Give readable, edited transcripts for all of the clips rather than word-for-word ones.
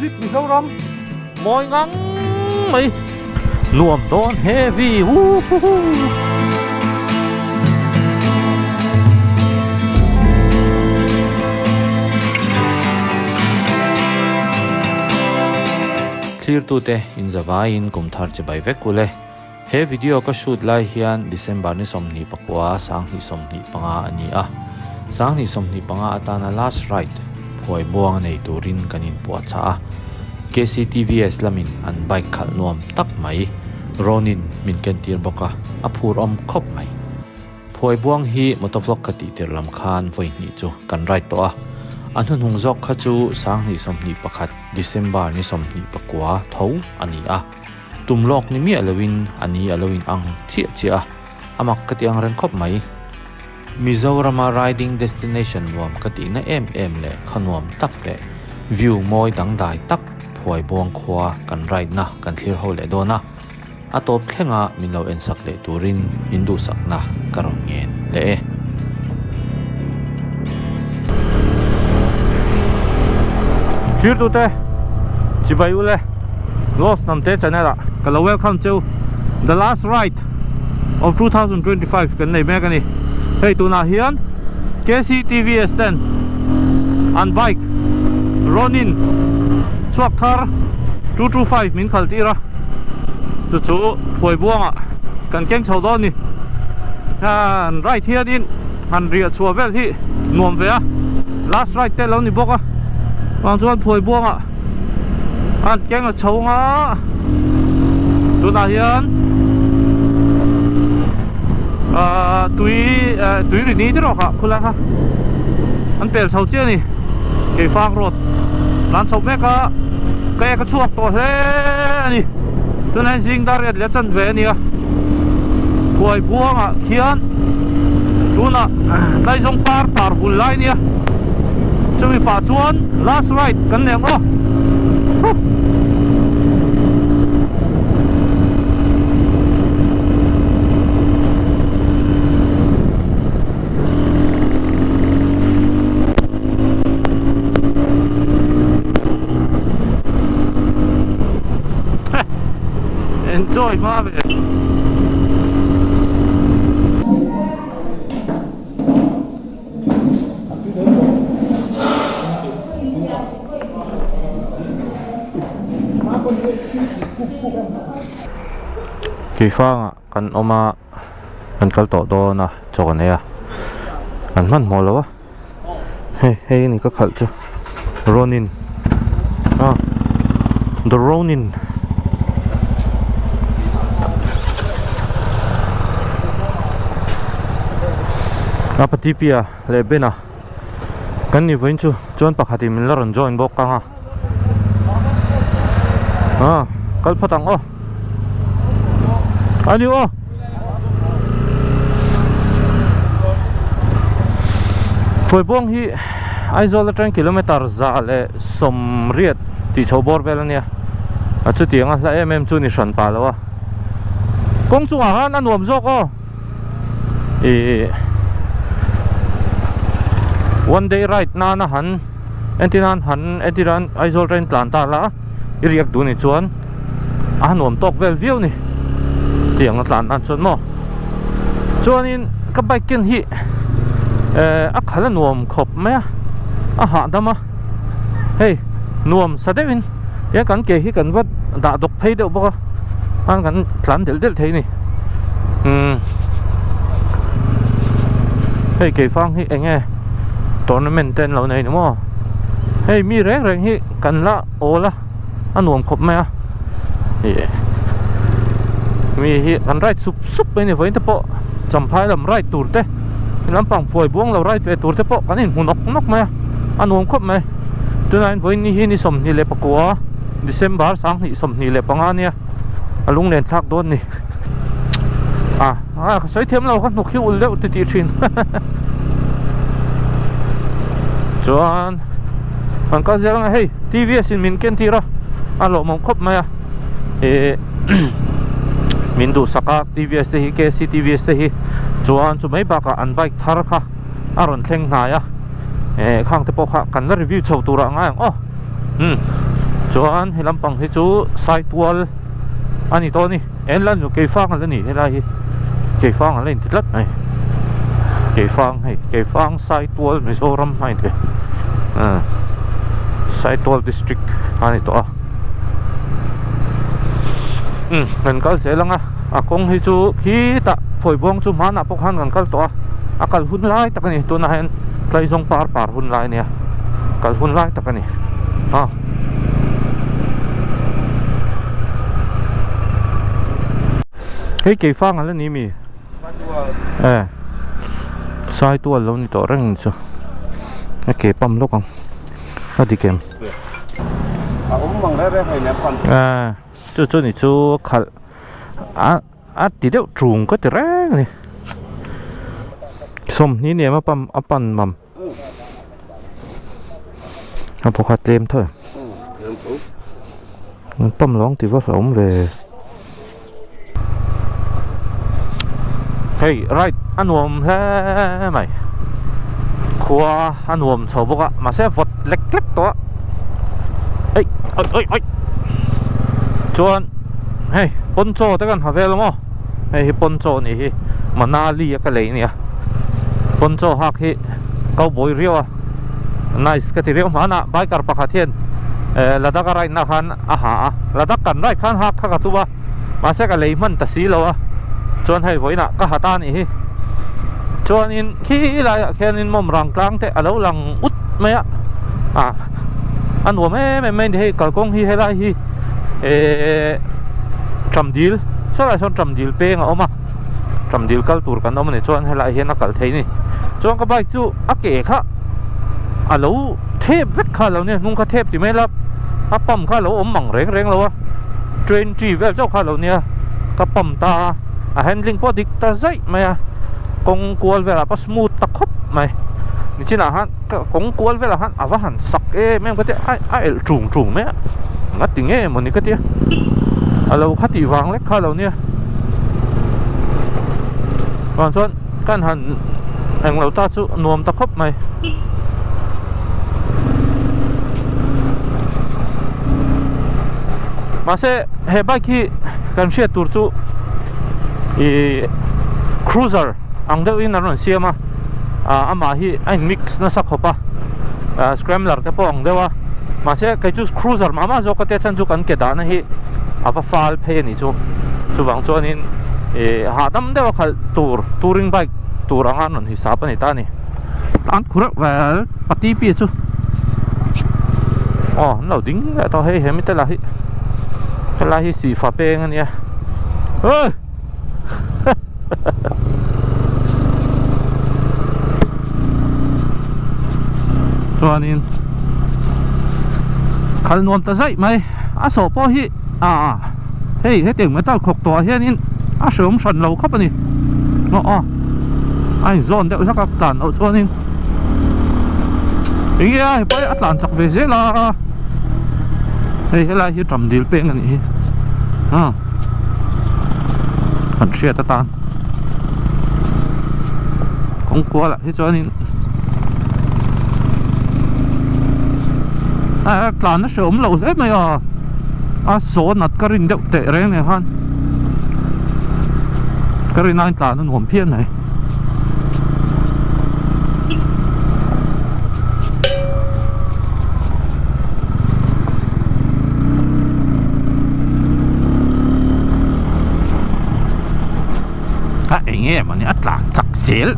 music Mizoram moi ngang mai nuam don heavy clear tu te in zavain kum thar che bai vekule he video ka shoot lai hian December ni somni pakwa sang ni somni panga ani a sang ni somni panga atana last ride phoi buang nei turin kanin puwa cha KCTVS lamin an bike khal nuam tak mai Ronin min ken tir boka aphur om khop mai phoi buang hi motovlog ka ti tir lam khan voi ni chu kan right to a anhun hung jok kha chu sang ni somni pakhat December ni somni pakwa tho ani a tumlok ni mi alawin ani alawin ang chia amak katiang ren khop mai Mizoram riding destination nuam kati na le khanuam tak le view moi dang dai tak phoi buang khwa kan ride na kan clear ho le do na atop thlenga minlo en sak le turin hindu sakna karon ngen le clear tu te chibayu le lost nam te chanela kala welcome to the last ride of 2025 kan nei me kani hey tuna hian KCTVS 10 on bike Ronin chuak thar 225 min khal tira tu chu phoi buanga kan keng chho do ni han right here in han ria chua vel hi nuam ve a last ride te lo ni boka wang chuan phoi buanga han keng a chho nga tuna hian tui ri ni tiro kha khula kha an pel chho che ni ke fang road lan chho me ka chuak to he ani tunan sing dar le chan ve ni a khoi buanga khian tuna lai jong par hul lai ni a chumi pa chuan last ride kan ne mo enjoy Marvin. Kifang kan oma kan kalto do na chokone ya kan man mo lo hey ni ka khal chu Ronin the Ronin apati pia lebena kan ni voin chu chon pakhati min la ron join bok kanga kal phatang ani phoi bong hi aizol 10 km za le somriat ti chobor velania achu tianga la chu ni shan pa lawa kong chu han anuam jok one day ride na han entiran aizol train tlanta la iriak du ni chuan anuam tok vel view ni tiang tlan an chon mo chuanin ka bike ken hi a khala nuam khop me a ha dama hey nuam sadewin ya kan ke hi kan wat da dok phei de boka an kan tlan del thei ni hey ke fang hi enge tournament ten lo nei mo hey mi reng hi kan la ola anuam khop me a mi hi kan ride sup pe ni voin te po champhai lam ride tur te lampang phoi buang lo ride ve tur te po kanin hunok me anuam khop me tunain voin ni hi ni som ni le pakwa December sang hi som ni le panga nia alung len thak don ni soi them lo kan nuk hi ul le ti thin chuan an ka zerang hey TVS in min ken tira alo mong khop maya min du saka TVS te hi KCTVS te hi chuan chu mai ba ka an bike thar kha aron thleng na ya khang te po kha kan la review chho tura nga chuan he lampang hi chu saitual ani to ni en lan ke fang ala ni helai hi ke fang ala in titlat mai ke fang saitual Mizoram hai the saitual district ani to kan kal selanga akong hi chu khi ta phoi bong chu mana pok han kan kal to akal hun lai takani to na hen tlai zong par hun lai ne kal hun lai takani hei ke fang ala ni mi sai tua lo ni to rang chu ke pam lo kang adi kem mang re hay nè pam chu ni chu khal ti deu trung ko ti rang ni som ni ne ma pam apan mam po khat lem thôi pam long ti va som về hey right anuam he mai khua anuam chho boka ma se vot lek to ei oi chuan hey poncho te kan havel mo hey poncho ni hi manali ka lei ni poncho hak hi cowboy rio nice ka ti rio mana biker pakhathian ladak rai na khan ladak kan rai khan hak kha tu ba ma se ka lei man ta si lo chuan hei voina ka hata ni hi chuan in khi la khian in mom rang tlang te alo lang ut maya an wo me hei kalkong hi helai hi tramdil so la son tramdil pe nga oma tramdil kal tur kan om ni chuan helai hi na kal thei ni chuan ka bike chu ake kha alo thep vek kha lo ne nung kha thep ti me la apam kha lo om mang reng lo train tri vel chau kha lo nia ka pam ta handling po dik ta zai maya kong kual vela pa smooth ta khop mai ni china han kong kual vela han ava han sak mem ka te ai trung me ngati nge mo ni ka te alo khati wang lek kha lo nia kon son kan han ang lo ta chu nuam ta khop mai ma se he ba ki kan she tur chu cruiser ang deu in aron siama ama hi ein mix na sakhopa scrambler te po ang dewa ma se kai chu cruiser mama zo ka te chan chu kan ke da na hi ava fal phe ni chu wang chuan in hadam dewa khal touring bike tur angan non hisap ani ta ni tan khura wel pati pi chu no ding to he mi te la hi si fa pe ngan ya chuan in khal nuam ta zai mai so po hi hei he teng metal khok to hian in som san lo khop ani ai zon deuh zakak tan chuan in iya pai atlan chak ve zela hei helai hi tramdil peng ani hi an sia ta tan kong kuala hi chuan in tlan na som lo zai mai so nat karin deuh te reng ne han karin nine tlan an hom phian này nghe mà nhát là chặt xéo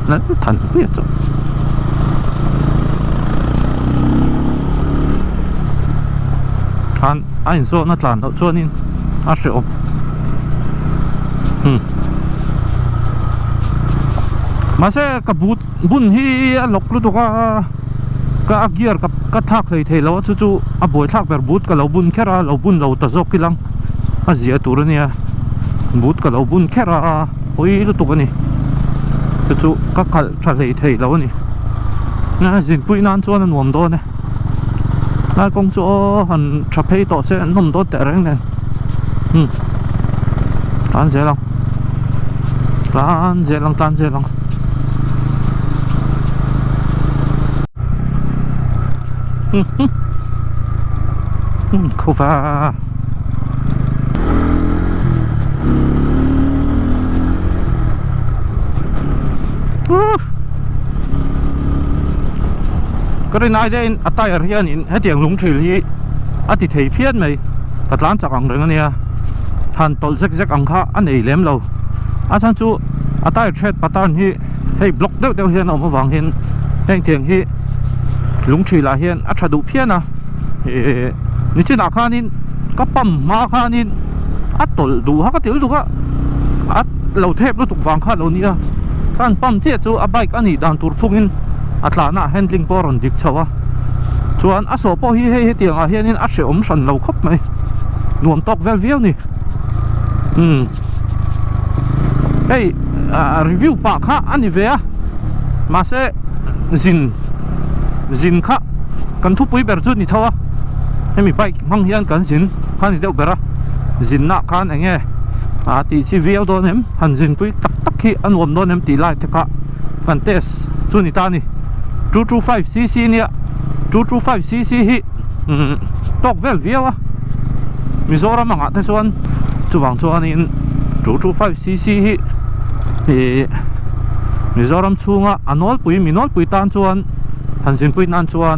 nó thần biết rồi anh số nó làm đâu cho nên sửa mà sẽ cái bún hi lộc luôn cái gear cái thác thì lâu chú buổi thác về bút cái lâu bún kera lâu bún lâu ta dốc cái lăng gì tụi nó nè bút cái lâu bún kera ôi lúc tụi này chú các cái trà thì lâu nè na xin bụi nan cho nên nuông đó nè na công chỗ hẳn trà phê tọ sẽ nằm đó tệ răng nè tan dễ lắm tan dễ lắm Kuvaก็ได้นายได้อัตตายเรียนอินให้เตียงลุงถือที่อติเทียเพี้ยนไหมกัดล้านจากอังเรื่องนี้หันตอลเซ็กอังค่าอันนี้เลี้ยมเราอาจารย์จูอัตตายเทรดปัตตานที่ให้บล็อกเดียวเฮียนออกมาวางเฮียนแห่งเตียงที่ลุงถือลาเฮียนอัตราดูเพี้ยนนะนี่จีน่าข้านินก็ปั๊มมาข้านินอัตตอลดูฮักก็เตี๋ยวดูก็อัตเราเทพเราถูกวางข้าเราเนี่ยการปั๊มเจ้าจูอับไบกันนี่ดันตูร์ฟุกินอัตลาหน้าแฮนดิ้งปอรันดิกชาวะส่วนอโศกพอเฮียเตียงอาเฮียนี่อัดเสียอมสันเราครบไหมนวมตอกเวลเวียวนี่เฮ้ยรีวิวปากข้าอันนี้เวียมาเสจินข้ากันทุบปุยเบอร์จุดนี่เท่าให้มีไปมังเฮียนกันจินข้านี่เดียวเบอร์จินนักข้าเองไงตีชีวิวโดนเห็มหันจินปุยตักขี้อันวมโดนเห็มตีไล่เทข้ากันเทสจุดนี่ตานี่225cc เนี่ย 225cc ฮีตอกเวลเวียวมิโซรามังอ่ะแต่ส่วนจุวังส่วนนี้ 225cc ฮีมิโซรามช่วงอ่ะอันนอลปุยมินอลปุยตานส่วนหันสินปุยนันส่วน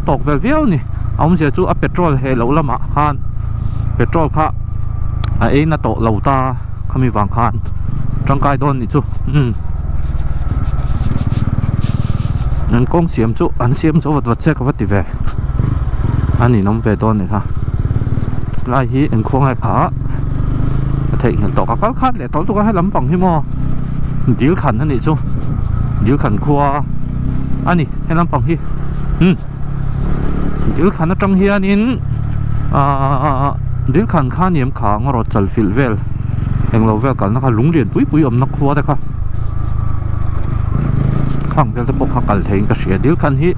ตอกเวลเวียวนี่เอาเสียจู่เปโตรเฮลละมาขันเปโตรค่ะน่าโตเหลาตาเขามีวางขันจังกายโดนนี่จู่นั่นกงเสียมจู่อันเสียมจู่วัดเช็ควัดติเวอันนี้น้องเวดอนนี่ค่ะลายฮีเอ็นควงไอ้ผาเทียนตอกก็คัดเลยตอกตัวก็ให้ลำปังที่มอดีลขันนั่นนี่จู่ดีลขันครัวอันนี้ให้ลำปังที่ดีลขันนั่นจังเฮียนินดีลขันข้าเนียมขางรถจัลฟิลเวลเอ็งเราเวลกันนะคะลุงเรียนปุยอมนักครัวเลยค่ะข้างเดียวจะปกหักกันเทงก็เสียดิลคันฮี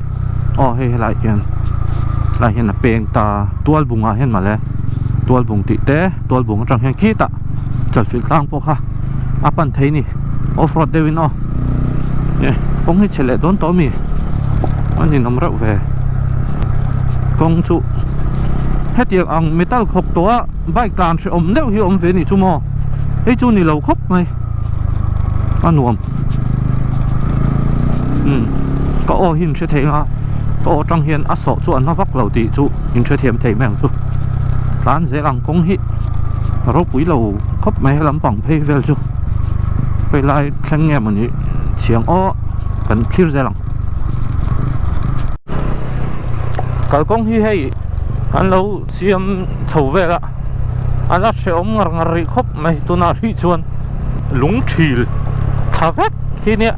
เฮ้ยหลายเห็นนะเปลงตาตัวบุงเห็นมาแล้วตัวบุงติเต้ตัวบุงจังเห็นขี้ตะจัดฟิลตั้งพวกค่ะปันเทนี่ออฟโรดเดวินเนี่ยคงให้เฉลยโดนตัวมีอันนี้น้ำรักเวกงจุให้เตียงอังเมทัลขบตัวใบกลางเสียอมเดียวที่อมเวนี่จู่มอไอ้จู่นี่เราครบไหมอันนวมก็หินเชื่อเทียงก็จังเฮียนอโศกจวนนักเหล่าตีจู่หินเชื่อเทียมเทียมแมงจู่ร้านเสลังกงฮิเราปุ๋ยเราครบไม่ลำปังเพย์เวลจู่ไปไล่แข่งเงี้ยมันนี้เสียงกันพลิ้วเสลังก็กงฮิให้อันเราเสียมเท่าเวลาอันนั้นเสียมงารีครบไม่ตัวนารีจวนลุงชีลท้าเวกที่เนี้ย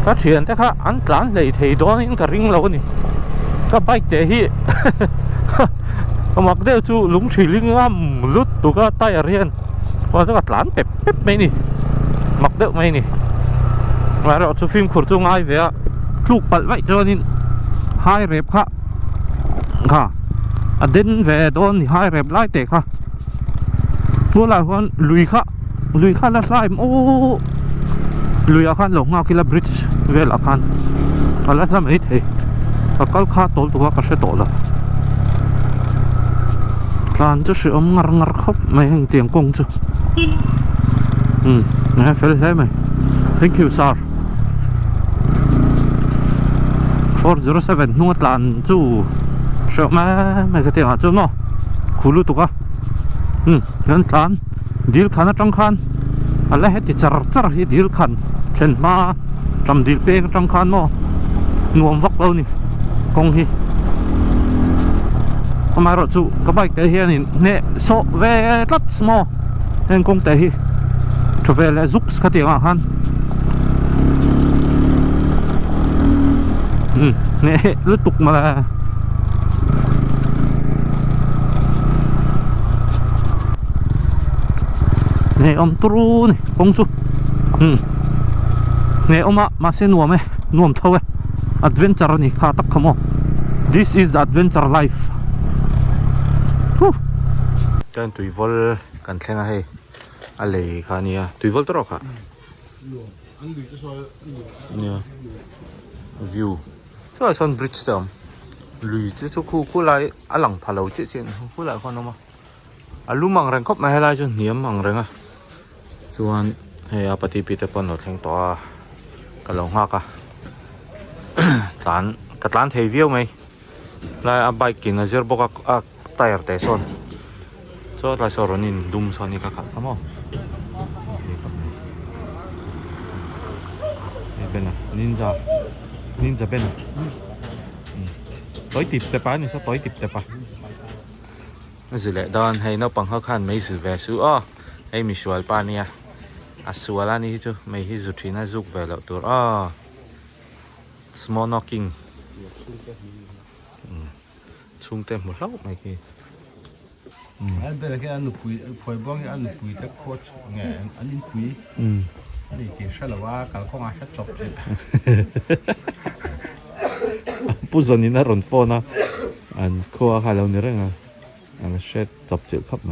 ก็เถียนแต่ค่ะอันหลังเลยที่โดนนี่ก็ริงเรานี่ก็ไปเตะฮีก็มักเดียวจู่ลุงชีลิงงามลุดตัวก็ใต้เรียนว่าจะกัดหลานเป๊บไม่นี่มักเดียวไม่นี่มาเราจะฟิล์มขุดจงไงเสียลูกปัดไว้โดนนี่ไฮเร็บค่ะเดินเวโดนไฮเร็บไล่เตะค่ะรู้หลายคนลุยค่ะแล้วไล่โอ้ลุยอาคารหลงเอาคิลาบริดจ์เวลอาคารอะไรทำไม่ได้ก็ข้าโตตัวก็เสียโตแล้วการจะเสียงงาครับไม่เห็นเตียงกงจู่นะเฟลใช่ไหม thank you sir 407นู่นหลานจู่เสียไม่ก็เตียงจู่เนาะคูลุตุกะเห็นหลานดีลขันจังขันอะไรให้ติดจัรให้ดีลขันเช่นมาจำดีลเป้งจังขันมั้งนวมวักเรานี่กงฮีทำไมเราจู่ก็ไปแต่เฮียนี่เนี่ยโซเวลัดสมอเห็นกงแต่ฮีชเวลซุกสกัดยังหันเนี่ยลุตุกมาแล้วเนี่ยอมตรูนี่กงจู่เนี่ยอมมาเส้นนัวไหมนัวมเท่าไหร่ adventure นี่ข้าตักขโม this is the adventure life กันตุยวอลกันแข่งอะไรอะไรข้าเนี่ยตุยวอลตัวค่ะเนี่ยวิวตัวสันบริดจ์เต็ม lùi chứ chú khu lại lẳng phá lầu chuyện khu lại con nó mà lúc mang rèn khóc mày lại cho niệm mang rèn chuan hay apati pite pon lo theng to ka long ha ka tlan thei viau mai la bike kin a zer boka a tire te son so la so ronin dum soni ka ka kamo bên ninja bên tối tiệp tệp á này sao tối tiệp tệp à nó gì lại đòn hay nó bằng khó khăn mấy sự về sự hay mình xuôi pa nè xuôi là ní chứ mấy hi rụt thì nó rụt về lậu tur small knocking chung tem một lâu này kia anh bây giờ cái anh phơi bông anh phơi tất coach nghe anh phơiนี่เกี่ยวกับว่าการข้องอาชัดจบเลย ผู้สนิทน่ารอนโฟนะอันข้อข่าวเราเนี่ยเรื่องอันเช็ดจบจุดพับไหม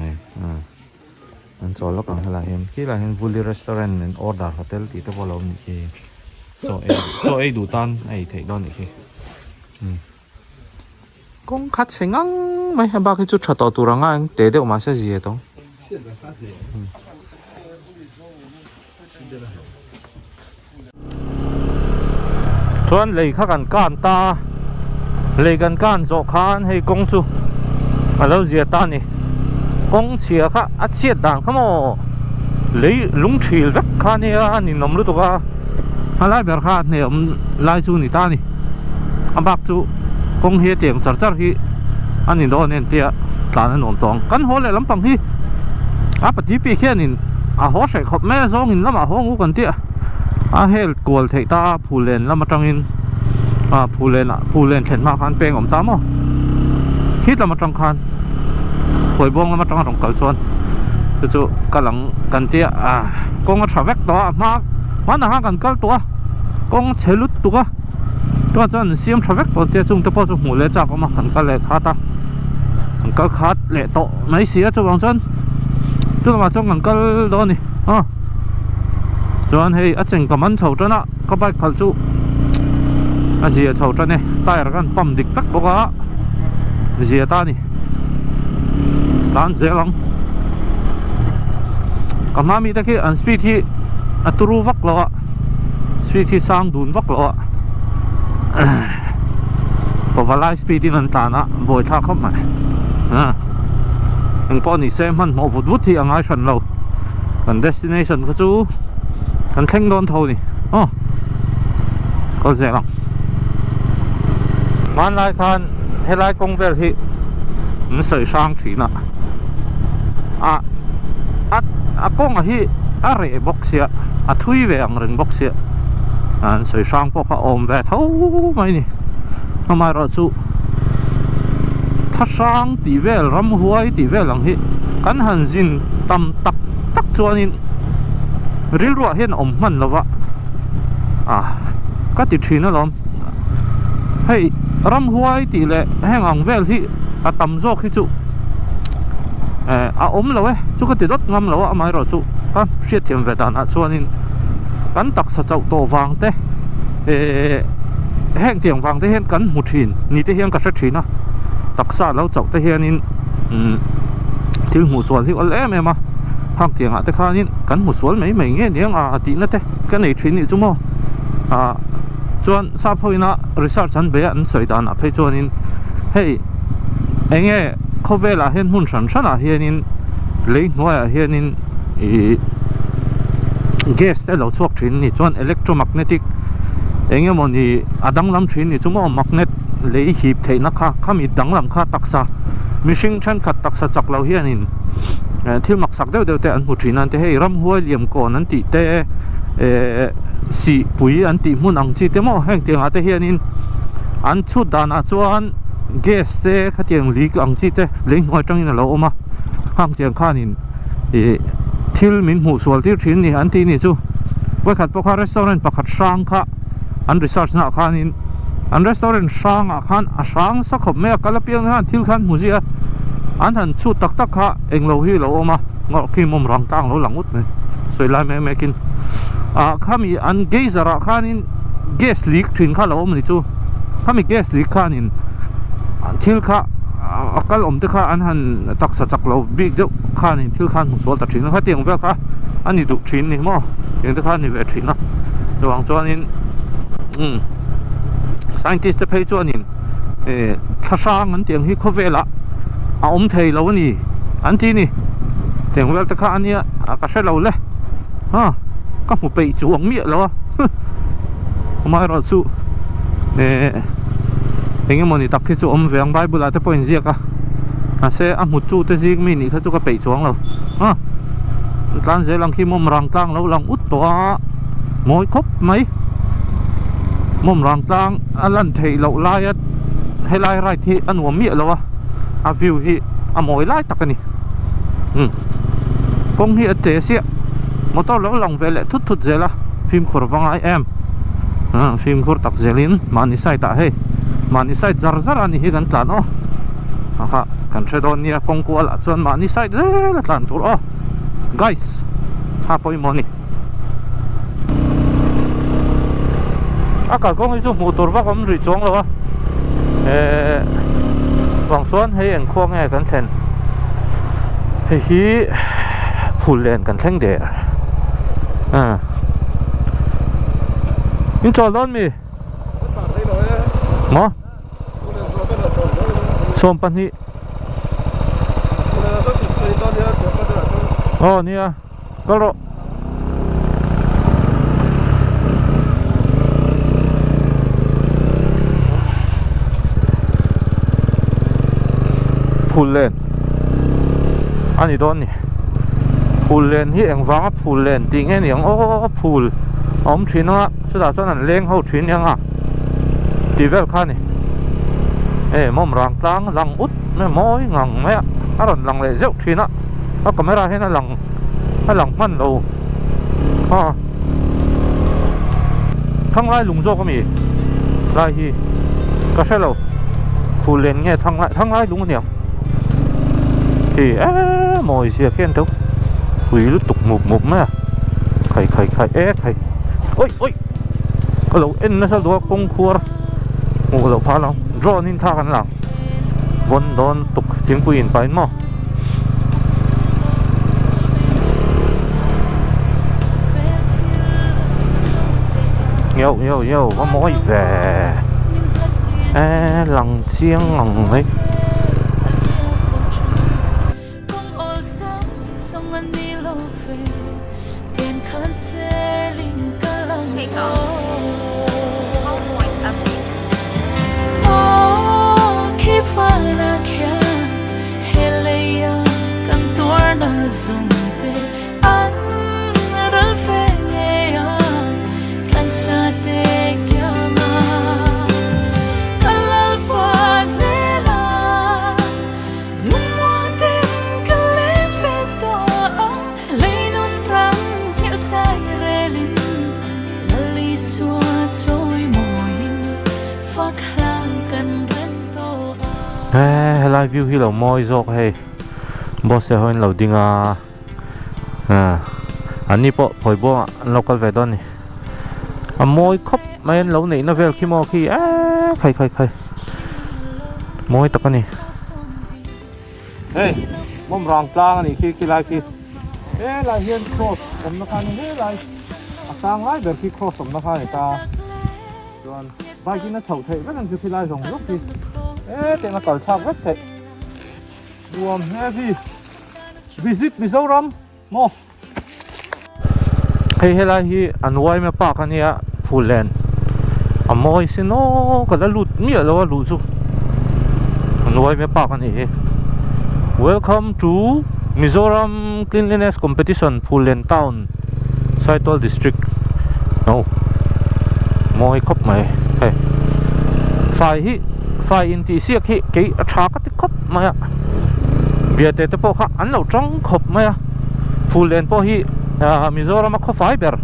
อันจอดแล้วกันอะไรเห็นที่เราเห็นบุรีรีสอร์ทนั่นออเดอร์โฮเทลที่ตัวเรานี่คือจอดูตันไอ้เทคดอนนี่คือกงคัดเสียงไม่เห็นบ้าคือจุดชัดต่อตัวรังอ่ะเตะเดี๋ยวมาเสียจีตรงชวนเลยข้ากันก้านตาเลยกันก้านโจขานให้กงจูมาแล้วเสียตานี่กงเชียข้าอัดเสียดังขโมเลยลุงทีรักข้าเนี่ยนี่นมรู้ตัวอะไรแบบข้าเนี่ยไล่จูนี่ตานี่อันบักจูกงเฮียเตียงจัดจัดฮีอันนี้โดนเนี่ยเตี้ยตาหนุนตองกันหัวเลยลำปังฮีปฏิปีแค่นี้หัวใส่ขบแม่ซองหินแล้วมาหัวงูกันเตี้ยเฮลกวลเทตาผู้เล่นแล้วมาจังอินผู้เล่นเห็นมาคันเป่งอมตามคิดแล้วมาจังคันหวยบงแล้วมาจังตรงกัลชวนจู่กำลังกันเตี้ยกงกระชับแวกตัวมาหน้ากันกัลตัวกงเชลุดตัวจนเสียมชับแวกตัวเตี้ยจุงตะปอจุหูเล่จากออกมากันกัลเล่ขาตากันกัลขาดเล่โตไม่เสียจุบางจนจุมาจงกันกัลโดนนี่จวนให้อาจารย์กับมันเฉาจนะก็ไปขัดจูอาเจียเฉาจเนี่ยตายกันปั๊มดิกตักบอกว่าเจียตานี่ร้านเสียหลังกับน้ามีตะกี้อันสปีดที่อัตรูวักแล้วสปีดที่สร้างดูนวักแล้วพอวันไล่สปีดที่นั่นตานะบ่อยท่าเข้ามาอังปอนี่เซมันหมอวุฒิที่อังไงฉันเรากัน destination ก็จูกันแข่งโดนเท่านี่ก็เสียหลังมันไล่คันให้ไล่กงเวลที่มันใส่ช่างฉีน่ะกงที่อะไรบ็อกเสียทุยเวียงเรื่องบ็อกเสียใส่ช่างพวกเขาอมแวะเท่าไหมนี่ทำไมเราสู้ถ้าช่างตีเวลรำหัวตีเวลหลังที่กันหันจินตำตักจวนนี่ริรัวเห็นอมมันแล้ววะก็ติดทีนั่นหรอให้รำหัวตีเลยให้งงเวลที่ตำโจกที่จุอมแล้วเว้ยจุก็ติดรถงำแล้วว่าไม่รอจุก็เสียเทียมเวดานะชวนนี่กันตักสะเจ้าโตวางเต้แห้งเตียงวางเต้เห็นกันหุดหินนี่เต้เห็นกับสักทีนะตักซาแล้วเจ้าเต้เห็นนี่ที่หูส่วนที่อันเล่แม่มาห้างเตียงแต่ข้านี่กันหมดสวนไม่เงี้ยเนี่ยตีนั่นเต้กันในทีนี่จุ่มจวนทราบพอนะรีสอร์ทฉันเบียนสวยดานะเพื่อจวนนี่เฮ้ยเองเขาเวลาเห็นหุ่นฉันเห็นนี่เลยหัวเห็นนี่แก๊สแต่เราชวกทีนี่จวนอิเล็กโทรแมกเนติกเองมันนี่ดังลำทีนี่จุ่มแมกเนตเลยหีบเทนะคะข้ามีดังลำข้าตักษามิชิงฉันขัดตักษาจากเราเห็นนี่ที่มักสักเดียวแต่อันหุ่นนั่นแต่ให้รำหัวเหลี่ยมก่อนนั่นติแต่สีปุ๋ยอันติมุนอังจีแต่หม้อแห้งเตียงแต่เฮียนินอันชุดดานะจวนแก๊สเต้ขัดเตียงลีกอังจีเต้เลี้ยงหัวจังนี่เราออกมาห้างเตียงข้านินทิลมินหูสวลที่ชิ้นนี่อันที่นี่จูไว้ขัดพวกข้ารีสอร์ทประคัดช่างข้าอันรีสอร์ทน่ะข้านินอันรีสอร์ทช่างข้าช่างสักขบเมื่อกระเปียงข้าทิลขันหูเสียอันทันชุดตักข้าเองเราฮีเราออกมางอขี้มุมรังตั้งเราหลังอุดเลยสวยลายแม่กินข้ามีอันเกสระข้านินแก๊สลีกถึงข้าเราอมนี่จูข้ามีแก๊สลีกข้านิน thil kha akal om te kha an han tak sa chak lo big deuh kha ni thil khan mu sual ta thin kha tiang vel kha ani du thin ni mo tiang te kha ni ve thin na ruang chuan in scientist te phei chuan in thlasang an tiang hi kho vela a om thei lo ni an ti ni tiang vel te kha ania ka hre lo le ha ka mu pei chuang mi lo mai ro chu engemaw tak hi chu om veng bible ate point ziaka ase a mu chu te zik mi ni kha chu ka pei chuang lo ha tlan ze lang khi mom rang tlang lo lang ut to moi khop mai mom rang tlang alan thei lo lai at helai right hi anuam mi lo a view hi a moi lai takani kong hi ate sia motor lo lang vele thut thut zela phim khur wanga I am phim khur tak zelin mani sai ta he mani sai zar zar ani hi kan tlan o ha kan thredon nia kongku ala chuan mani sai zela tlan tur o guys ha poi moni akal kong hi chu motor va kam ri chong lo wa wang chuan hei eng khuang nge kan thlen hei hi phul len kan thleng der in chol don mi mo som pan hi nia kalo phul len ani don ni phul len hi eng wanga phul len ting en yang o phul om thina chu da chuan an leng ho thin yang a tivel kha ni mom rang tlang lang ut me moi ngang me a ron lang le zeu thina a camera hen a lang man lo ha thang lai lung zo ka mi lai hi ka shelo phul len nge thang lai lung niang thì mồi xìa khen đâu quỷ lúc tục mục mà khải khải ôi cái lẩu em nó sao đó công khua một lẩu phá lòng rõ nên tha hắn làm vốn đón tục tiếng quỷ phải mà nhiều có mối về lòng chiêng lòng ấy live view hi lo moi zok hei boss se hoin lo dinga ani po phoi bo local ve don ni a moi khop mai lo nei na vel khimo khi khai moi tak ani hey mom rang tlang ani khi lai khi lai hian cross om na khan he lai a sang lai ber khi cross om na khan ta chuan bai ki na thau thei ka nang chu lai rong lok ki te na kal thak vek thei warm heavy visit Mizoram mo hei lai hi anwai me pa kania phul len amoi sino kala lut mi lo lu chu anwai me pa kani hi welcome to Mizoram cleanliness competition phul len town Saitol district no moi khop mai hey fai in ti siak hi ke atha ka ti khop mai bia te po kha an lo tang khop mai phul len po hi Mizoram a kho fiber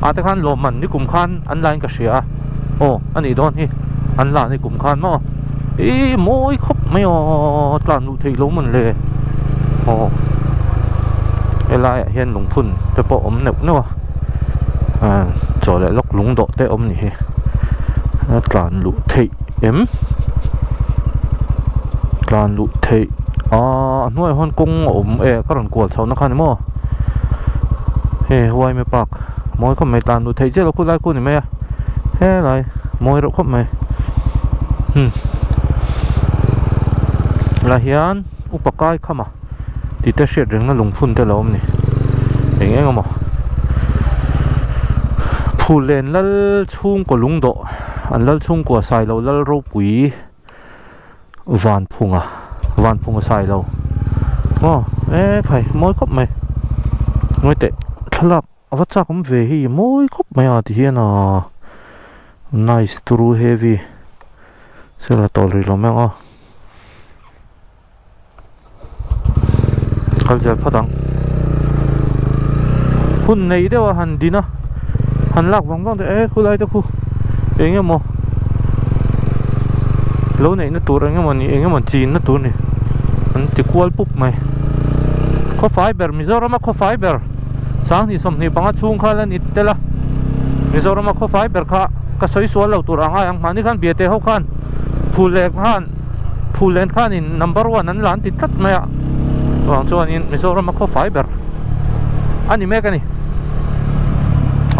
ate khan lo man ni kum khan online ka sia ani don hi an la ni kum khan mo moi khop mai tlan lu thei lo man le elai hian lung phun te po om neu no cho le lok lung do te om ni hi tlan lu thei tlan lu thei nuai hon kong om karon kwal chho na khan mo he huai me pak moi khom mai tlan lu thei che lo khu lai khu ni me he lai moi ro khom mai la hian upakai khama ti te shet reng na lungphun te lom ni eng amo phulen lal chung ko lungdo an lal chung ko sai lo lal ro pui van phunga sai lo khai moi khop mai moi te thalak awacha kum ve hi moi khop mai a ti hian nice true heavy sela tol ri lo menga kalja phatang hun nei dewa han dina han lak wang wang de khulai te khu engemo lo nei na tur engemo ni engemo chin na tur ni an ti kwal pup mai ko fiber mizoram ko fiber sang ni som ni panga chung khala ni tela mizoram ko fiber kha ka soi sual lo tur anga yang mani khan biate ho khan phulen khan in number 1 an lan ti tat maya wang chuan in mizoram ko fiber ani me ka ni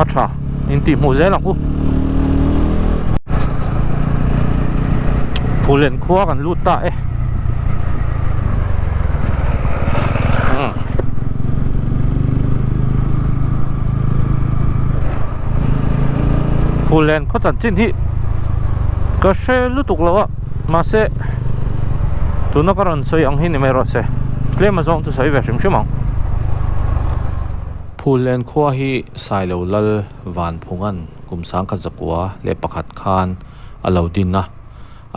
acha in ti mu zelang u phulen khua kan lut ta phulen ko chan chin hi ka she lu tuk lawa ma se tu na karon soi ang hi ni me ro se tle ma zong tu soi ve shim shimang phulen khua hi sai lo lal van phungan kum sang ka zakwa le pakhat khan alo din na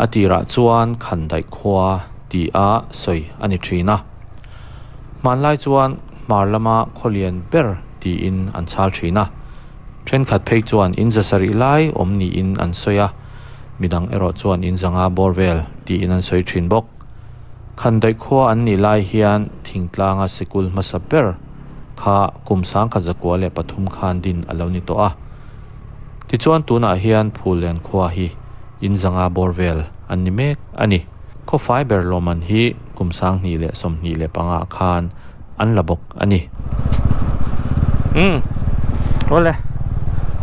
atira chuan khan dai khua ti a soi ani thina man lai chuan marlama kholian ber ti in an chal thina tren khat phei chuan in zasari lai omni in an soya midang ero chuan in zanga borvel ti in an soi thin bok khan dai khua an ni lai hian thingtlanga sikul masaber kha kumsang kha zakwa le pathum khan din aloni to a ti chuan tuna hian phulen khua hi in zanga borvel ani mek ani ko fiber loman hi kumsang ni le som ni le panga khan an labok ani ole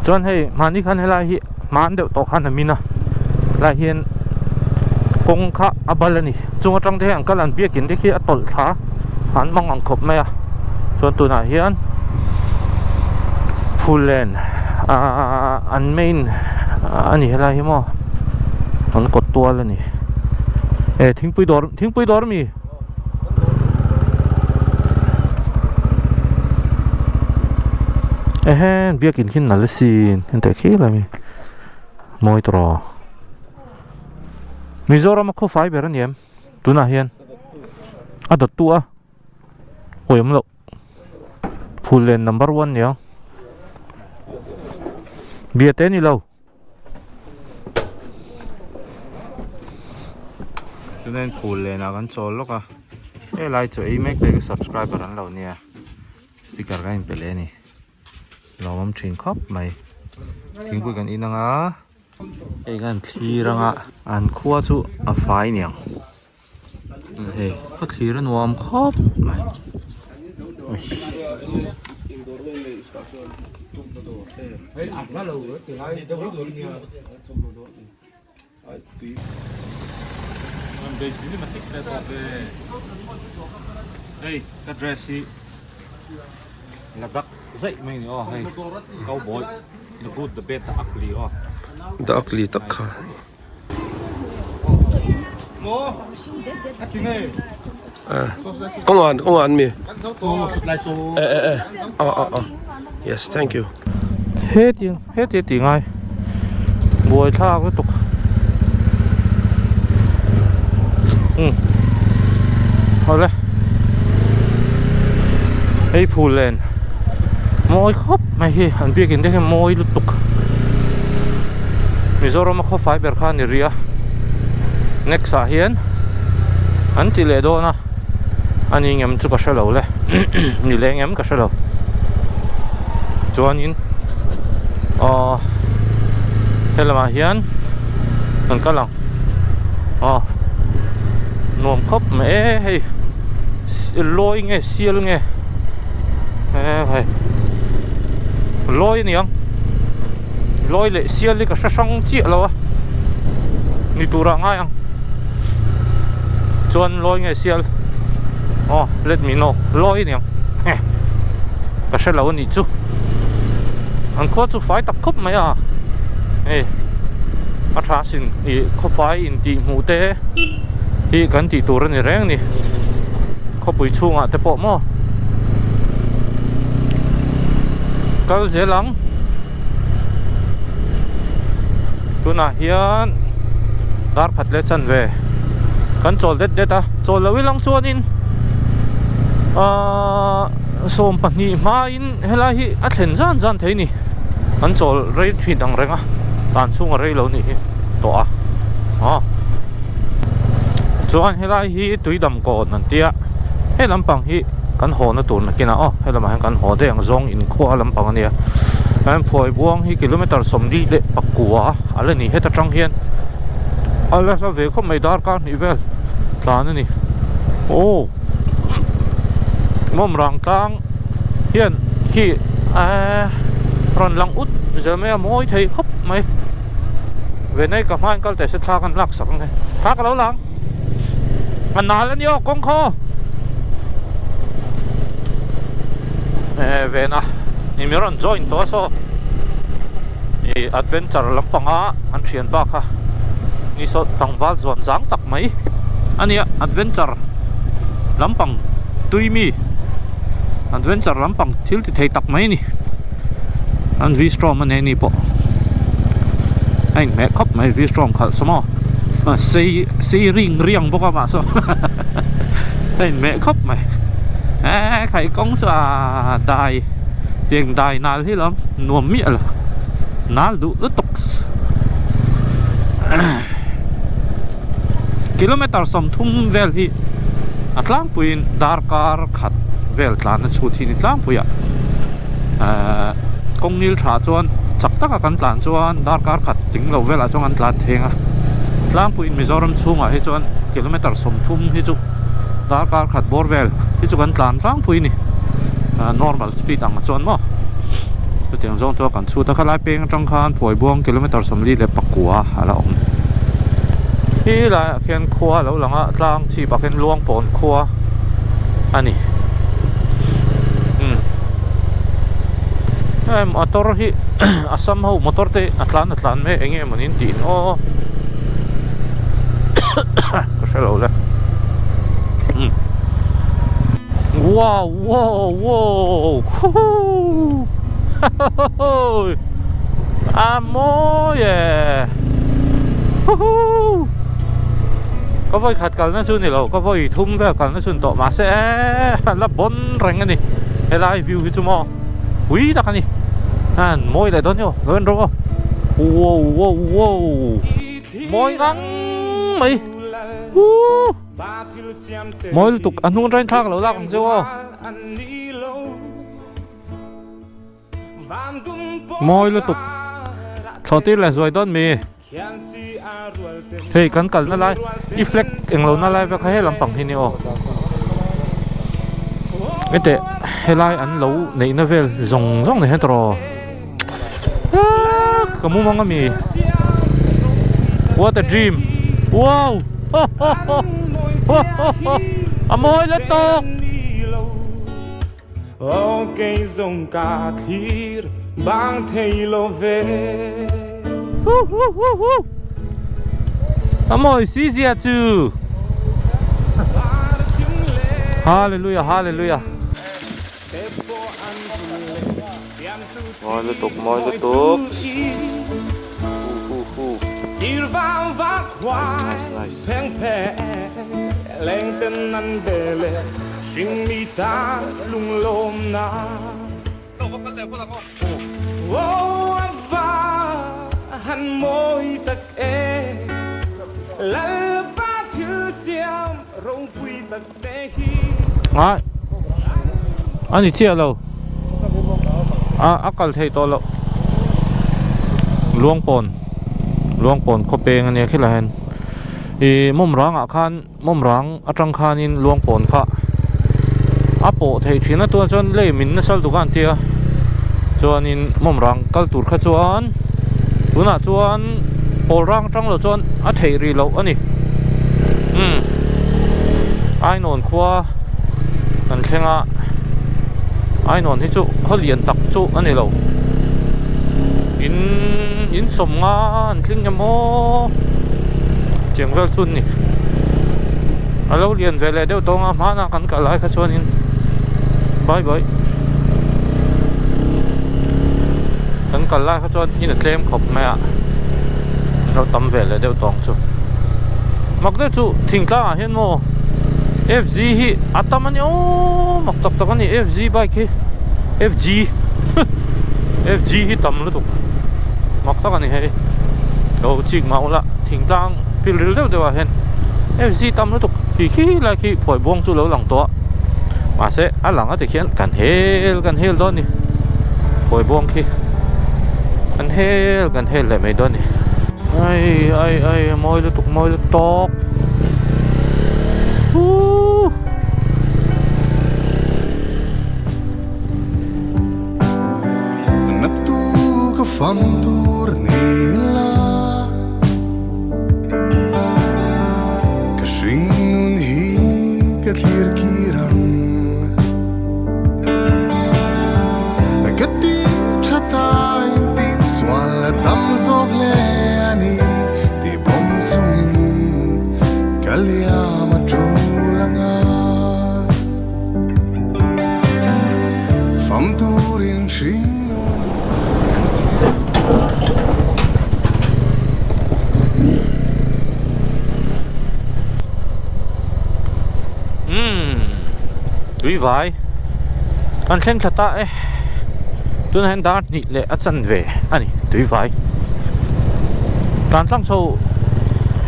chuan hei mani khan hela hi man deuh to khan amina la hian kong kha abalani chunga tang de ang kalan biakin de khi atol tha han mang ang khop maya chuan tuna hian phulen an main ani hela hi mo an kot tual ani thingpui dor mi hen biakin khin nalasin ente khila mi moi tro mizoram ko fiber an yem tuna hian adot tu a oyam lo phulen number 1 ya biate ni lo tunen phulen akan chol lo ka like cho email ke subscriber an lo nia sticker ga in pele ni lawam thin khop mai thingpui kan inanga gan thiranga an khuwa chu a fai niang ko thira nuam khop mai cái dress hi là đắc dậy mình hay cowboy the good the bad the ugly the ugly takha công an mi yes thank you hết tiếng ai buổi tha cái tục thôi đấy ấy phù lên môi khóc mày hi anh biết cái đấy môi lụt tục Mizoram ko fiber khan ni ria next a hian an ti le do na ani ngem chu ka shalo le ni le ngem ka shalo chuan in helama hian an kalang nuông khóc mẹ hay lôi nghe xiên nghe hay lôi nè lôi lệ xiên đi cả sát song chia lâu á ni tu ra ngay ang chuan lôi nghe xiên let me know lôi nè cả sát lâu ni chú anh có chú phải tập khóc mày à mà thà xin có phải in đi mù tê cái tí tu ra nè rèn nè có bụi chung à te bộ mò cái dễ lắm tu na hiền dar phát lệ chân về kan chol det ta chol lawi lang chuan in som pani ma in hela hi a thlen zan thei ni kan chol rei thi dang renga tan chung rei lo ni to a chuan hela hi tui dam ko nan tia he lampang hi kan ho na tur na kina he lam han kan ho de ang zong in kho lampang ania an phoi buang hi kilometer somri le pakua ala ni heta tang hian ala sa ve kho mai dar ka ni vel tlan ni mom rang tang hian khi ron lang ut giờ me moi thei khop mai về nay cả hai con để sẽ tha kan lak sak nge tha ka lo lang an na lan yo kong kho về na ni mi ron join to so ni adventure lampanga an thian ba kha ni so tangwal zon zang tak mai ania adventure lampang tuimi adventure lampang thil ti thei tak mai ni an vi strom an ni po anh mẹ khóc mày vi strom khal samo si ring riang bốc mà so anh mẹ khóc mày khai công cho đài tiền đài nào thế lắm nuông miệng là ná đủ rất tục kilometer som thum vel hi atlang puin dar kar khat vel tlan na chu thi ni tlang puya kong nil tha chuan chak taka kan tlan chuan dar kar khat ting lo vel a chuan an tlan thenga tlang puin Mizoram chunga hi chuan kilometer som thum hi chu dar kar khat bor vel hi chu kan tlan tlang puin ni normal speed ang chuan mo tu tiang zong to kan chu ta khalai peng tang khan phoi buang kilometer som li le pakua ala om hi la khian khua lo langa tlang chi paken luang pon khua ani motor hi asam ho motor te atlan me enge manin tin ko shelo le wow amoye có voi khát cần nó xuân này lâu có voi thum về cần nó xuân to mà sẽ lắp bốn rành anh đi hay live view cái chú mò quý đặc anh đi môi lại đó nhô lên rồi wow môi ngắn mày môi tục ăn luôn trên thang lâu ra còn chưa môi liên tục sau tiên là rồi đón mì hey kan kal na lai i flex englo na lai ve kha he lampang hi ni ete helai an lo nei na vel zong ne hetro kamu manga mi what a dream wow amoy la to okay zong ka thir bang thei lo ve amoy sizia chu hallelujah moi le tục sirva va qua peng pe leng ten nan bele sing mi ta lung lom na va han moi tak lal ba thil siam rong pui tak te hi anh chia lâu akal thei to lo luang pon ko peng ania khila hen mom rang a khan mom rang atang khan in luang pon kha apo thei thina tu chon le min na sal dukan tia chuan in mom rang kal tur kha chuan tuna chuan pol rang tang lo chuan a thei ri lo ani ai non khwa kan thlenga ai non hi chu kholian tak chu ani lo in som nga an tling mo cheng vel chun ni alo lian vele deu tonga mana kan ka lai kha chuan in bye bye kan ka lai kha chuan in a tlem khop mai a ro tam vele deu tong chu mak de chu thing tla hian mo FG hi atamani o mak tak tak ani FG bike hi FG FG hi tam lu tu mak tak ani hei lo chik mau la thing tlang pil ril deu deu a hen FG tam lu tu khi lai khi phoi buang chu lo lang to ma se a lang a te khian kan hel don ni phoi buang khi kan hel le mai don ni ai moi lu tok Fantur nila Kashing nun hi katlir kirang Kati chata inti swal tam zog le ani Ti bom sungin kalya matrulanga Famturin shing Tui vai an thleng thata e tun hen dar ni le a chan ve ani tui vai tan tlang chho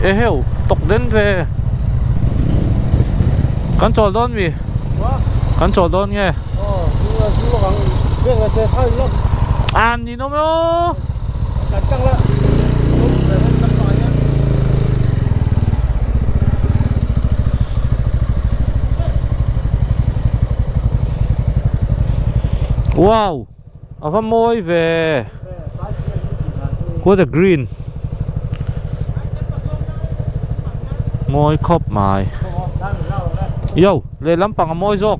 e heu tok den ve kan chol don mi kan chol don nge an ni no mo wow, ava moi về của the green moi khop mai yo le lampang moi jok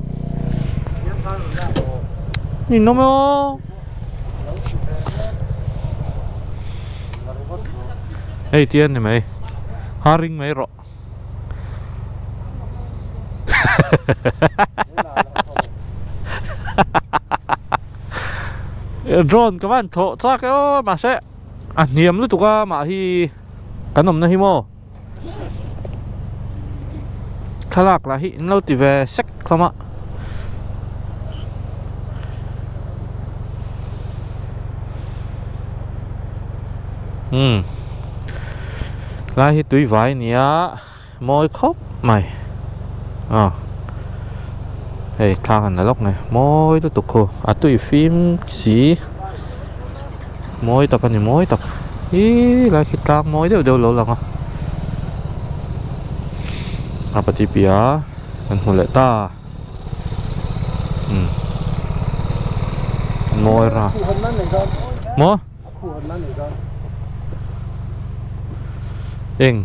nhìn nó mo hey tiền này mày haring mày rõ drone các bạn thọ chắc cái mà sẽ niềm lúc tụi ca mà hi cái nồng này hi mò khai lạc là hi lâu thì về sách không ạ là hi túi vải nhá môi khóc mày hey thang hành là lóc này môi tôi tục khô tụi phim xí môi tập anh môi tập ý là khi thang môi đều lâu lần apa tipi ya kan mulai ta môi ra mo eng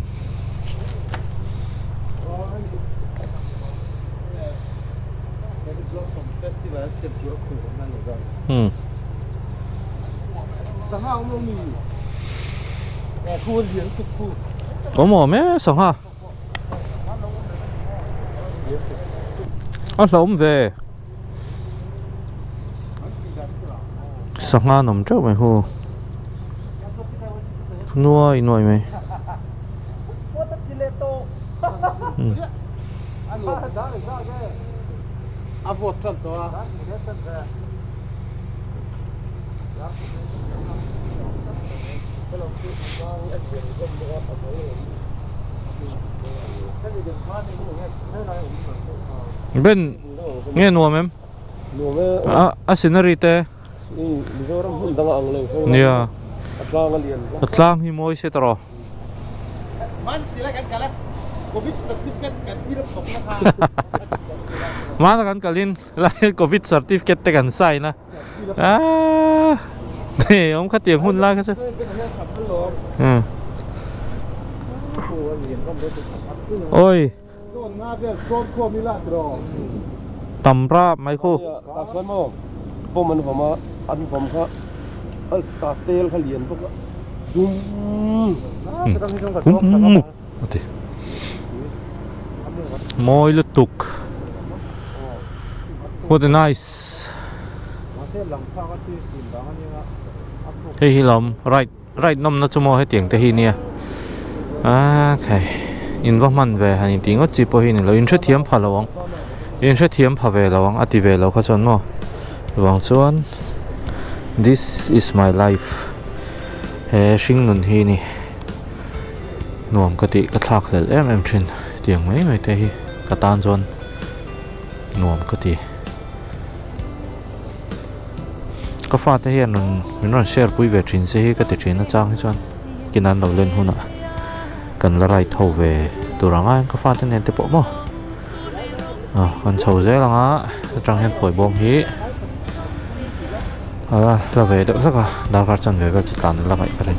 có mỏ mé sống ha ăn sống về sống ha nằm trước mày hô nuôi nuôi mày bên nghe nuôi em scenery te nia atlang hi moi se taro มันทีแรกกันแล้วโควิดกันที่เราตกราคา มาแล้วกันกลินไล่โควิดเซอร์ติฟิเคตแต่กันใส่นะนี่ผมขัดเตียงหุ้นไล่ก็ใช่โอ้ย โดนงาเพื่อนโดนควบมีลาดรอ ตำราบไหมคู่ ตาคนมองพวกมันผมอันผมเขาตาเตลเขาเรียนพวกดุม Mooi lutuk. What a nice. Hey hilom, right nom na chumo he tiang te hi nia. Okay. In va man ve han ting o chi po hi ni lo in thre thiam pha lawang. In thre thiam pha ve lawang ati ve lo kha chon mo. Wang chuan. This is my life. He sing nun hi ni. Nuam ka ti ka thak lel em thin tiang mai te hi ka tan chon. Nuam ka ti. Ka fa te hian nun share pui ve thin se hi ka ti thin na chang hi chuan kinan lo len huna kan la rai tho ve turanga ka fa te nen te po mo kan chho ze langa tang hen phoi bom hi la ve de saka dar kar chan ve chi tan la kai kare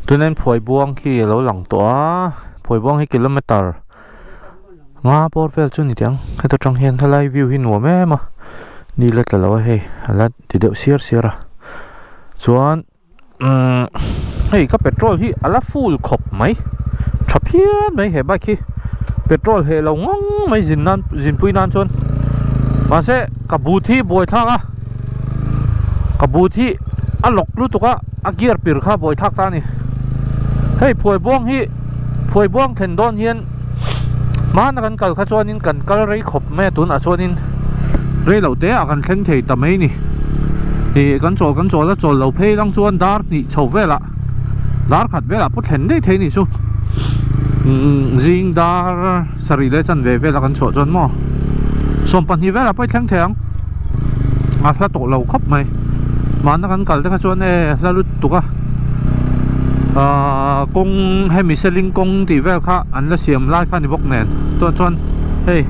tu nên phơi buông khi lâu lặng tỏa phơi buông hay kilometer ngã bor vel chu ni tiang cái tôi trong hiền thay lại view hin nuo mẹ mà đi lết là lâu hay là thì đều xia ra chuan hey cái petrol hi ala full khop mấy chập hiền mấy hệ bike khi petrol hệ lâu ngang mấy zin pui nan chuan mà sẽ cả bù thi bồi thang à cả bù thi lọc lu tục á gear pir kha bồi thang ta ni hey phơi buông thèn don hiền mà nó cần khá chuan in cần kal rei khop mẹ tun à chuan in rei lâu té cần thèn thei tầm ấy ni thì cần chỗ là chỗ lâu phê đang chuan dar ni chầu về la dar khát về la bút thèn đấy thế ni su riêng dar sari le chan về la cần chỗ chuan mo som pan hi về la phải thèn thèn sa tổ lâu khop mày mà nó cần khá chuan la lut tục công hay mình selling công thì về khác anh là xiêm lại khác thì bốc nền tuần tuần hey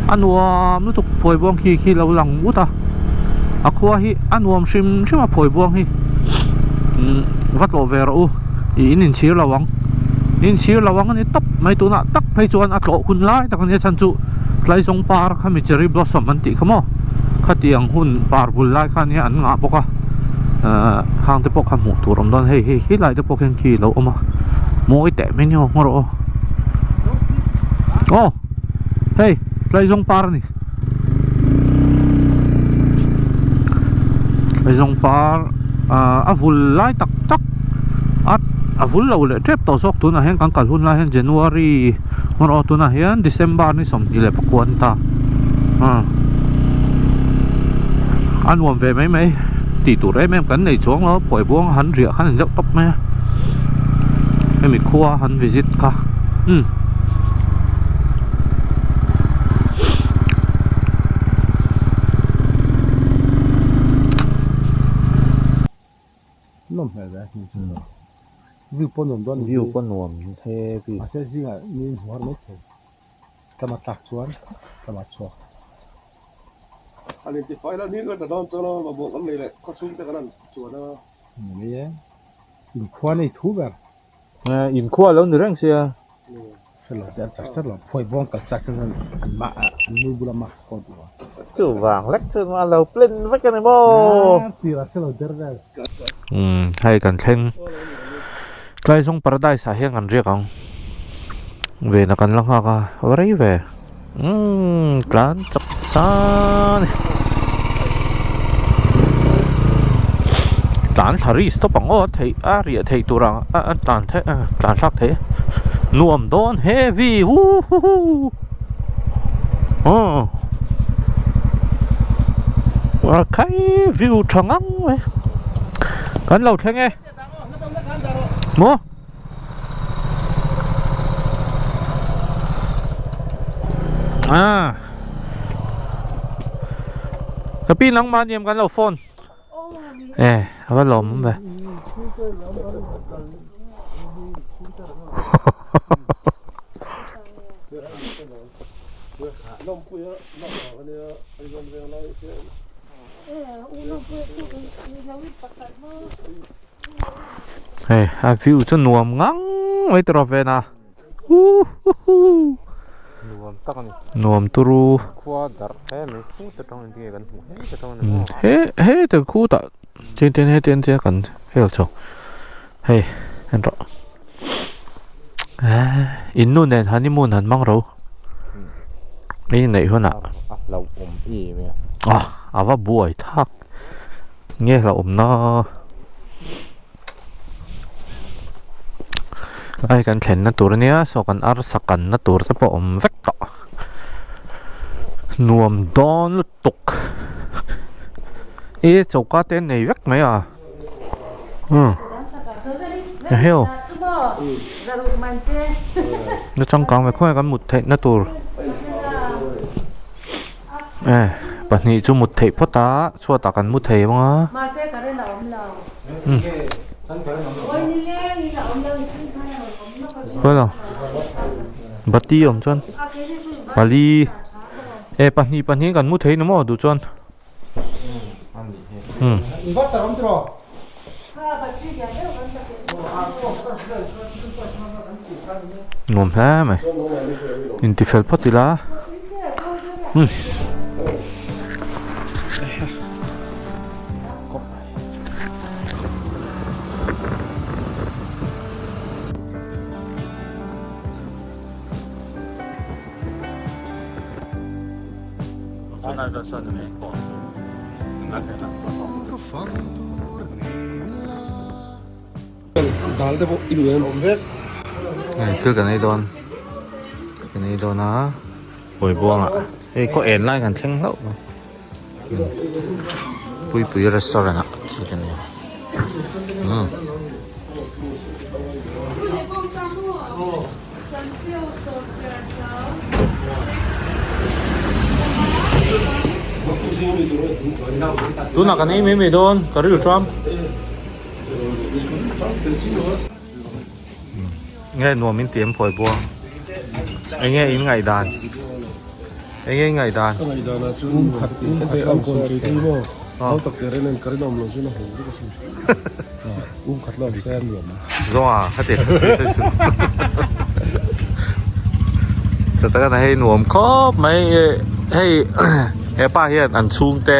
anh uom nó tục phơi buông khi lâu lằng út khoa hi anh uom sim mà phơi buông hi vắt lộ về rồi in chiếu là vắng anh tấp mấy tụi nọ tấp hay chuan lộ hun lại ta còn nhớ chân trụ lại giống par hay mình cherry blossom anh tị không khát tiếng hun par vun lại khác nhớ anh ngã bốc khang te pok ha mu tur om don hei lai te pok hen ki lo oma moi te men yo ngoro hey lai zong par ni lai zong par avul lai tak avul lo le trep to sok tu na hen kan kal hun la hen January ngoro tu na hen December ni som ile pakwan ta an wom ve mai tỷ tụ đấy em cắn này xuống nó phổi buông hắn rỉa hắn dốc tóc mẹ em mình khoa hắn visit cả nôm phải đấy view pon nôm don view con nuông thế vì à sẽ gì à nhìn hoa mấy thôi cái mặt tạc chuan cái mặt chuột anh em thì phải là những cái tờ đón cho nó mà buộc lắm này lại có xuống tới cáiนั้นchùa nó này ấy in khoa này thú vậy in khoa lâu nữa rằng xia phải là để chắc là phơi buông cả chắc chân mà nuôi bula max con kiểu vàng lách chân mà lâu lên vách cái này bo thì là sẽ là để hay cần thêm cái sông paradise à hiện gần riêng không về là cần lăng hoa cả ở đấy về Klan chak san Klan thari stop ang o thei ria thei turang tan the klan sak the nuam don heavy hu hu hu cái view thằng ngắm ấy cắn lầu thế nghe mua cái pin nóng bao nhiêu cắn lầu phone bắt lồm về view cho nuông ngắn mấy trò về nè nuông turu hết từ khu tại trên hết trên cần hết rồi hey anh rõ inนู่นเนี่ยhoneymoonหันมั่งรู้นี่ไหนหัวหน้าเราอมอีไหมเอาว่าบ่อยทักเงี้ยเราอมเนาะไอ้กันเข็นนะตัวเนี้ยสกันอาร์สักกันนะตัวที่พออมเวกต่อนวมดอนลุตกเจ้าก้าเต้นในเวกไหมเฮ้ยnó trong con phải khơi con một thể nó tù bạn này chung một thể phát tá xua tạ cần một thể mà vậy là bắt đi ông chân Bali bạn này cần một thể nó mà đủ chân ngon thế mày nhìn thì phải phát đi lá Dal de bo iluem omvet. Chưa cái này đòn á hồi buông ạ có ẻn lại gần thanh lậu bùi restaurant ạ chưa cái này tu nak cái này mấy đòn có được Trump nghe nùa mình tiêm phổi buông anh nghe in ngày đàn ngày đàn Ngày đàn là chú khát để ông con chơi đi mà ông tập để nên cái nòng luôn chứ nó không có gì khát là cái em nhiều mà do hát tiệt sửaแต่ก็ให้หนวมครบไม่ให้ป้าเฮียนอันชุ่งแต่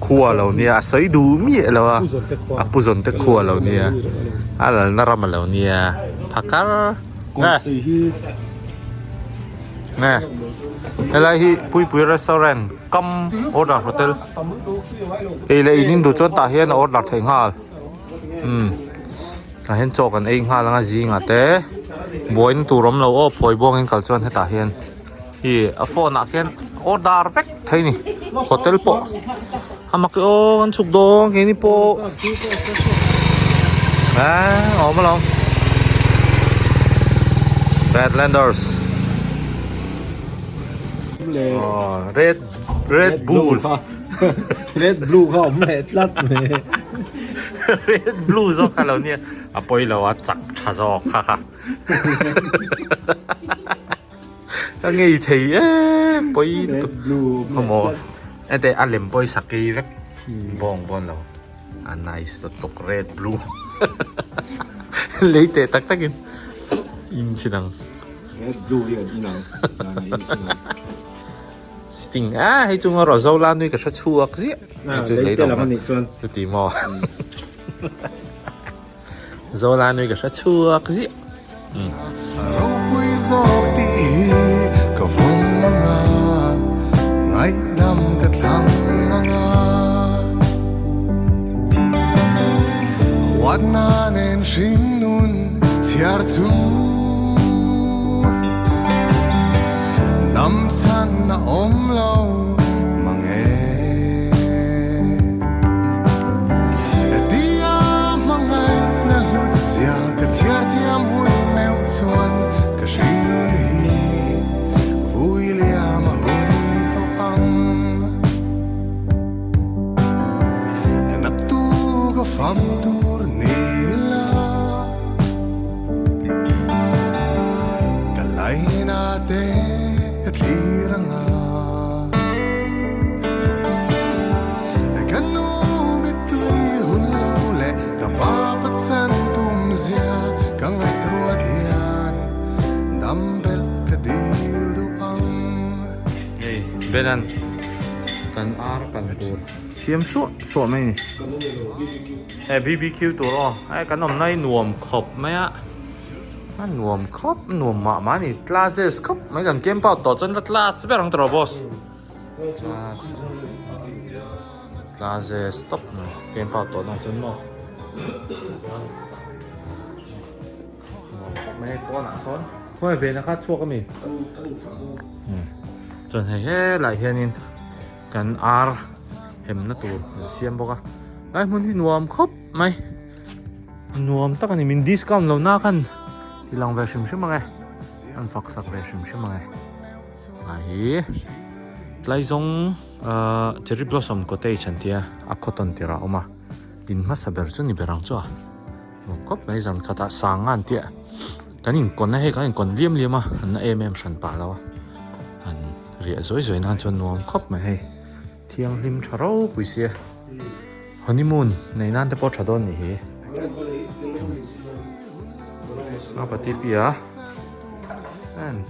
ครัวเราเนี่ยใส่ดูมีแล้วอ่ะผู้สนแต่ครัวเราเนี่ยอะไรน่ารำเราเนี่ยพักกันnè đây là hi pui restaurant cầm order hotel đây là in đồ chọn ta hiện order thành hal ta hiện choกันเองhal là gì ngã té bôi in tu rom lâu phơi bong in kalchon hết ta hiện hi phone nãy hiện order vek thấy nè hotel po hamak o kan chuk dong kini po mà lòng Redlanders Red Bull Red Blue không mẹ lắm mẹ Red Blue do cả lâu nha bôi lâu chắc thà do ha cái gì thì bôi không có anh để anh làm bôi saki rất bon lâu nice to Red Blue lấy tệ tắc in chỉ năng Red Blue thì in năng Sting hay chung ở dâu lan nuôi cái sát chuộc gì lấy tên là con nịt chuan tôi tìm mò dâu lan nuôi cái sát chuộc gì Rau pui gió tỉ cả vùng manga kliranga Kanu mitui hullo le kapapat san tumzia kangai ruat ian dambel kadil duang Hey, benan kan ar kan tur siam su mai ni BBQ tur ai kan om nai nuam khop mai aมันนวมครบนวมมานี่กลาเซสครบไม่กันเกมเป่าต่อจนละกลาสเปรังตรอบอสกลาเซสต็อปเกมเป่าต่อน่าจนมอกไม่ตัวหนักซ้อนเพราะไม่เป็นนะครับชั่วก็มีจนให้หลายเฮียนินกันอาร์เห็นนะตัวเสียมบอกว่าไอ้มันที่นวมครบไหมนวมตั้งแต่มินดิสกัมเราหน้ากันilang version siya mga ang faksak version siya mga ay tlai zong cherry blossom ko tay chantia akoton tira oma in masa version ni berang chua kop mai zan kata sangan tia kanin kon na he kanin kon liam liama na shan pa lawa an ria zoi zoi nan chon nuam kop mai he thiang lim tharo puisia honeymoon nei nan te po thadon ni hi apa tipi ya?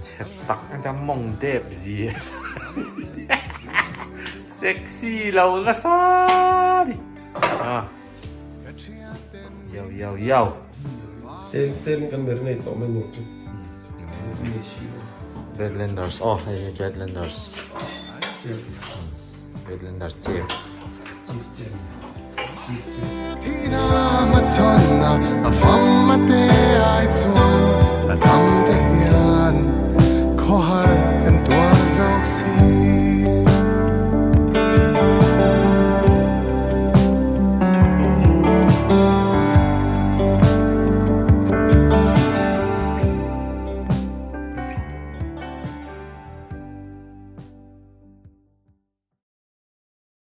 Cetak ada mong dep sih. Seksi lau ngasari. Yaw. Ten kan marinate pa man mo. Badlanders. Badlanders. Badlanders chef. Tina matsonna afam mate ai chuan la dam te hian ko har